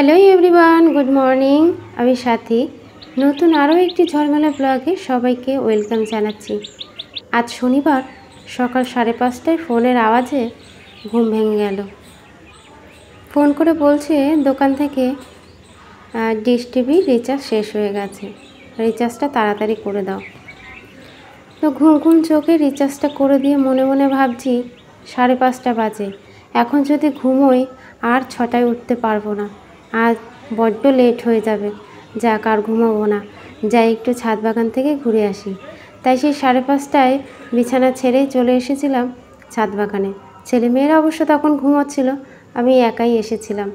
Hello everyone, good morning. আমি সাথী নতুন আরও একটি ঝলমলে ব্লগে সবাইকে ওয়েলকাম জানাচ্ছি। আজ শনিবার সকাল 5:30টায় ফোনের আওয়াজে ঘুম ভেঙে গেল। ফোন করে বলছে দোকান থেকে ডিশ টিভি রিচার্জ শেষ হয়ে গেছে, রিচার্জটা তাড়াতাড়ি করে দাও। তো ঘুম ঘুম চোখে রিচার্জটা করে দিয়ে মনে মনে ভাবছি 5:30 বাজে, এখন যদি ঘুমোই আর 6টায় উঠতে পারবো না, আজ বড্ড লেট হয়ে যাবে। যাক, আর ঘুমাবো না, যাই একটু ছাদ বাগান থেকে ঘুরে আসি। তাই সেই 5:30টায় বিছানা ছেড়েই চলে এসেছিলাম ছাদ বাগানে। ছেলেমেয়েরা অবশ্য তখন ঘুমোচ্ছিল, আমি একাই এসেছিলাম।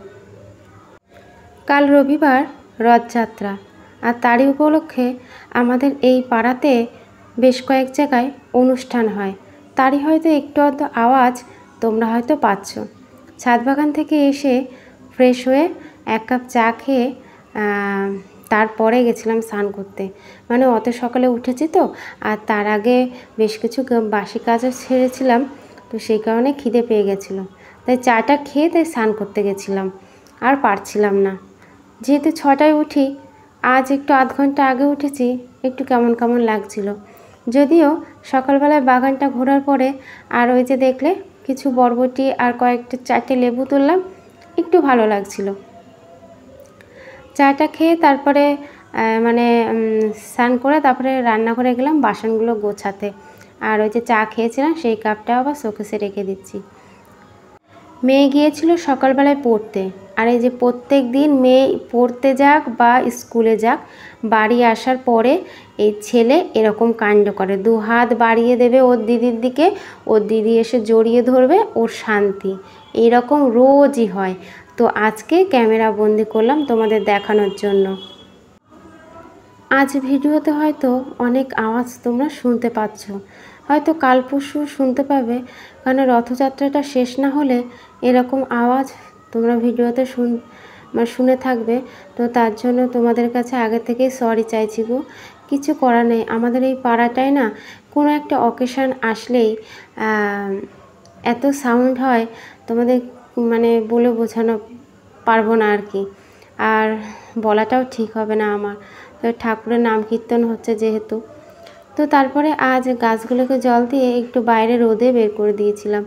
কাল রবিবার রথযাত্রা, আর তারই উপলক্ষে আমাদের এই পাড়াতে বেশ কয়েক জায়গায় অনুষ্ঠান হয়। তারই হয়তো একটু আধটু আওয়াজ তোমরা হয়তো পাচ্ছ। ছাদ বাগান থেকে এসে ফ্রেশ হয়ে 1 কাপ চা খেয়ে তারপরে গেছিলাম স্নান করতে। মানে অত সকালে উঠেছি তো, আর তার আগে বেশ কিছু বাসি কাজও ছেড়েছিলাম, তো সেই কারণে খিদে পেয়ে গেছিলো। তাই চাটা খেয়ে তাই স্নান করতে গেছিলাম, আর পারছিলাম না। যেহেতু 6টায় উঠি, আজ একটু আধ ঘন্টা আগে উঠেছি, একটু কেমন কেমন লাগছিল। যদিও সকালবেলায় বাগানটা ঘোরার পরে আর ওই যে দেখলে কিছু বরবটি আর কয়েকটা 4টে লেবু তুললাম, একটু ভালো লাগছিল। চাটা খেয়ে তারপরে স্নান করে তারপরে রান্নাঘরে গেলাম বাসনগুলো গোছাতে। আর ওই যে চা খেয়েছিলাম সেই কাপটা আবার শোকেসে রেখে দিচ্ছি। মেয়ে গিয়েছিল সকালবেলায় পড়তে, আর এই যে প্রত্যেক দিন মেয়ে পড়তে যাক বা স্কুলে যাক, বাড়ি আসার পরে এই ছেলে এরকম কাণ্ড করে, 2 হাত বাড়িয়ে দেবে ওর দিদির দিকে, ওর দিদি এসে জড়িয়ে ধরবে, ওর শান্তি। এইরকম রোজই হয়। তো আজকে ক্যামেরা বন্দি করলাম তোমাদের দেখানোর জন্য। আজ ভিডিওতে হয়তো অনেক আওয়াজ তোমরা শুনতে পাচ্ছ, হয়তো কাল পরশু শুনতে পাবে, কারণ রথযাত্রাটা শেষ না হলে এরকম আওয়াজ তোমরা ভিডিওতে শুনে থাকবে। তো তার জন্য তোমাদের কাছে আগে থেকেই সরি চাইছি গো। কিছু করার নেই, আমাদের এই পাড়াটায় না কোনো একটা অকেশন আসলেই এত সাউন্ড হয়, তোমাদের বলে বোঝানো পারবো না আর কি। আর বলাটাও ঠিক হবে না আমার, তো ঠাকুরের নাম কীর্তন হচ্ছে যেহেতু। তো তারপরে আজ গাছগুলোকে জল দিয়ে একটু বাইরে রোদে বের করে দিয়েছিলাম।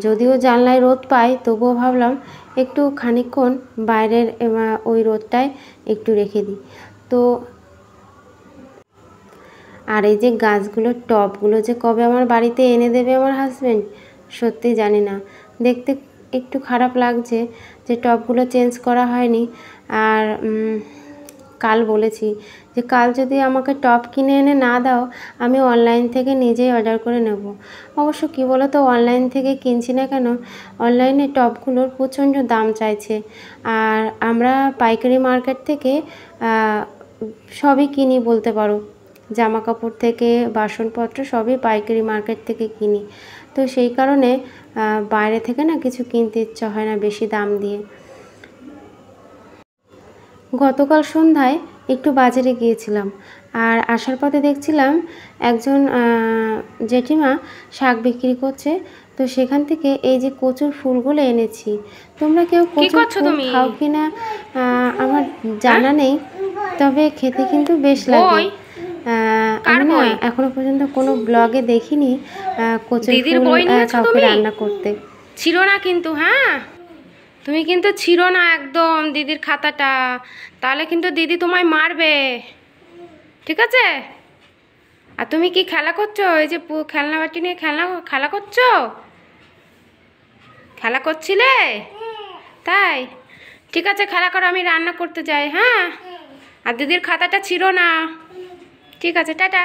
যদিও জানলায় রোদ পাই, তবুও ভাবলাম একটু খানিকক্ষণ বাইরের ওই রোদটায় একটু রেখে দিই। তো আর এই যে গাছগুলোর টবগুলো যে কবে আমার বাড়িতে এনে দেবে আমার হাজব্যান্ড, সত্যি জানি না। দেখতে একটু খারাপ লাগছে যে টবগুলো চেঞ্জ করা হয়নি। আর কাল বলেছি যে কাল যদি আমাকে টব কিনে এনে না দাও, আমি অনলাইন থেকে নিজেই অর্ডার করে নেব। অবশ্য কী বলো তো, অনলাইন থেকে কিনছি না কেন, অনলাইনে টবগুলোর প্রচণ্ড দাম চাইছে। আর আমরা পাইকারি মার্কেট থেকে সবই কিনি বলতে পারো, জামা কাপড় থেকে বাসনপত্র সবই পাইকারি মার্কেট থেকে কিনি। তো সেই কারণে বাইরে থেকে না কিছু কিনতে ইচ্ছা হয় না বেশি দাম দিয়ে। গতকাল সন্ধ্যায় একটু বাজারে গিয়েছিলাম, আর আসার পথে দেখছিলাম একজন জেঠিমা শাক বিক্রি করছে। তো সেখান থেকে এই যে কচুর ফুলগুলো এনেছি। তোমরা কেউ কচুর ফুল খাও কি না আমার জানা নেই, তবে খেতে কিন্তু বেশ লাগে। আমি না এখনো পর্যন্ত কোনো ব্লগে দেখিনি কচুর ফুল কাউকে রান্না করতে। ছিল না কিন্তু, হ্যাঁ তুমি কিন্তু ছিল না একদম দিদির খাতাটা, তাহলে কিন্তু দিদি তোমায় মারবে, ঠিক আছে? আর তুমি কি খেলা করছো? এই যে খেলনা বাটি নিয়ে খেলা করছো, খেলা করছিলে? তাই ঠিক আছে, খেলা করো, আমি রান্না করতে যাই। হ্যাঁ, আর দিদির খাতাটা ছিল না, ঠিক আছে, টাটা।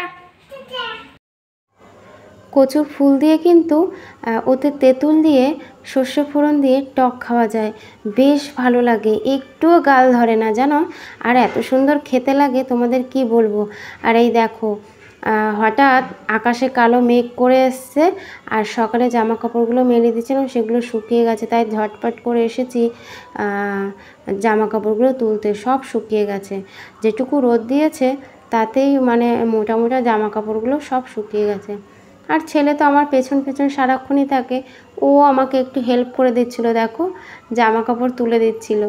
কচুর ফুল দিয়ে কিন্তু ওতে তেঁতুল দিয়ে সর্ষে ফোড়ন দিয়ে টক খাওয়া যায়, বেশ ভালো লাগে, একটুও গাল ধরে না জানো। আর এত সুন্দর খেতে লাগে তোমাদের কি বলবো। আর এই দেখো হঠাৎ আকাশে কালো মেঘ করে এসছে, আর সকালে জামা কাপড়গুলো মেলে দিয়েছিলাম, সেগুলো শুকিয়ে গেছে, তাই ঝটপট করে এসেছি জামা কাপড়গুলো তুলতে। সব শুকিয়ে গেছে, যেটুকু রোদ দিয়েছে তাতেই মোটা মোটা জামা কাপড়গুলো সব শুকিয়ে গেছে। আর ছেলে তো আমার পেছন পেছন সারাক্ষণই থাকে, ও আমাকে একটু হেল্প করে দিচ্ছিলো, দেখো জামা কাপড় তুলে দিচ্ছিল।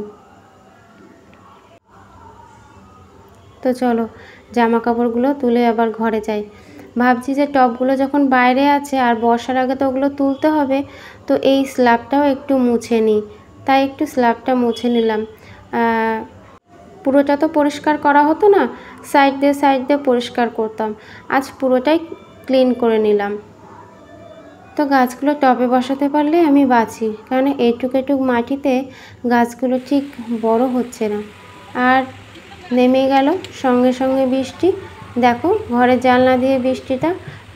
তো চলো জামা কাপড়গুলো তুলে আবার ঘরে যাই। ভাবছি যে টবগুলো যখন বাইরে আছে আর বর্ষার আগে তো ওগুলো তুলতে হবে, তো এই স্ল্যাবটাও একটু মুছে নিই। তাই একটু স্ল্যাবটা মুছে নিলাম। পুরোটা তো পরিষ্কার করা হতো না, সাইড দিয়ে পরিষ্কার করতাম। আজ পুরোটাই ক্লিন করে নিলাম। তো গাছগুলো টবে বসাতে পারলে আমি বাঁচি, কারণ এটুক মাটিতে গাছগুলো ঠিক বড় হচ্ছে না। আর নেমে গেল সঙ্গে সঙ্গে বৃষ্টি। দেখো ঘরের জানলা দিয়ে বৃষ্টিটা,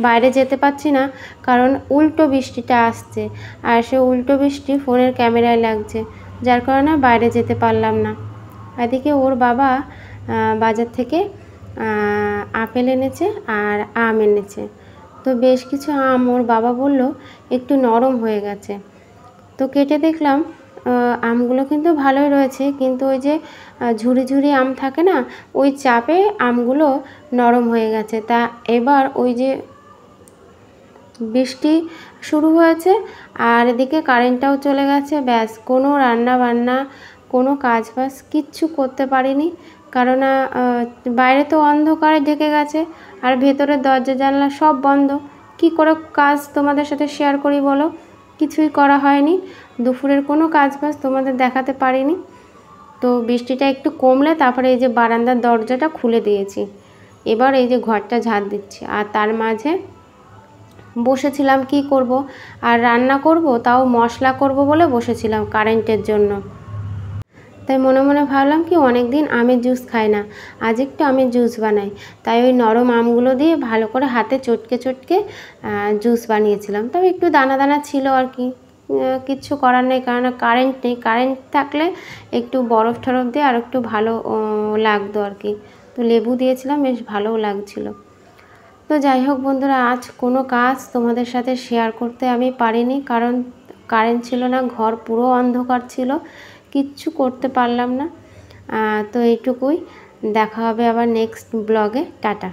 বাইরে যেতে পারছি না কারণ উল্টো বৃষ্টিটা আসছে, আর সে উল্টো বৃষ্টি ফোনের ক্যামেরায় লাগছে, যার কারণে বাইরে যেতে পারলাম না। এদিকে ওর বাবা বাজার থেকে আপেল এনেছে আর আম এনেছে। তো বেশ কিছু আম ওর বাবা বলল একটু নরম হয়ে গেছে। তো কেটে দেখলাম আমগুলো কিন্তু ভালোই রয়েছে, কিন্তু ওই যে ঝুরি আম থাকে না, ওই চাপে আমগুলো নরম হয়ে গেছে। তা এবার ওই যে বৃষ্টি শুরু হয়েছে আর এদিকে কারেন্টটাও চলে গেছে, ব্যাস কোনো রান্না বান্না কোনো কাজ বাজ কিচ্ছু করতে পারিনি, কারণ বাইরে তো অন্ধকারে ঢেকে গেছে আর ভেতরের দরজা জানলা সব বন্ধ। কি করে কাজ তোমাদের সাথে শেয়ার করি বলো? কিছুই করা হয়নি, দুপুরের কোনো কাজ বাজ তোমাদের দেখাতে পারিনি। তো বৃষ্টিটা একটু কমলে তারপরে এই যে বারান্দার দরজাটা খুলে দিয়েছি, এবার এই যে ঘরটা ঝাড় দিচ্ছি। আর তার মাঝে বসেছিলাম কি করব, আর রান্না করব, তাও মশলা করব বলে বসেছিলাম কারেন্টের জন্য। তাই মনে মনে ভাবলাম কি অনেক দিন আমের জুস খাই না, আজ একটু আমের জুস বানাই। তাই ওই নরম আমগুলো দিয়ে ভালো করে হাতে চটকে জুস বানিয়েছিলাম। তবে একটু দানা ছিল আর কি, কিচ্ছু করার নেই, কারণ কারেন্ট নেই। কারেন্ট থাকলে একটু বরফ টরফ দিয়ে আর একটু ভালো লাগতো আর কি। তো লেবু দিয়েছিলাম, বেশ ভালোও লাগছিল। তো যাই হোক বন্ধুরা, আজ কোনো কাজ তোমাদের সাথে শেয়ার করতে আমি পারিনি, কারণ কারেন্ট ছিল না, ঘর পুরো অন্ধকার ছিল, কিচ্ছু করতে পারলাম না। তো এইটুকুই, দেখা হবে আবার নেক্সট ব্লগে। টাটা।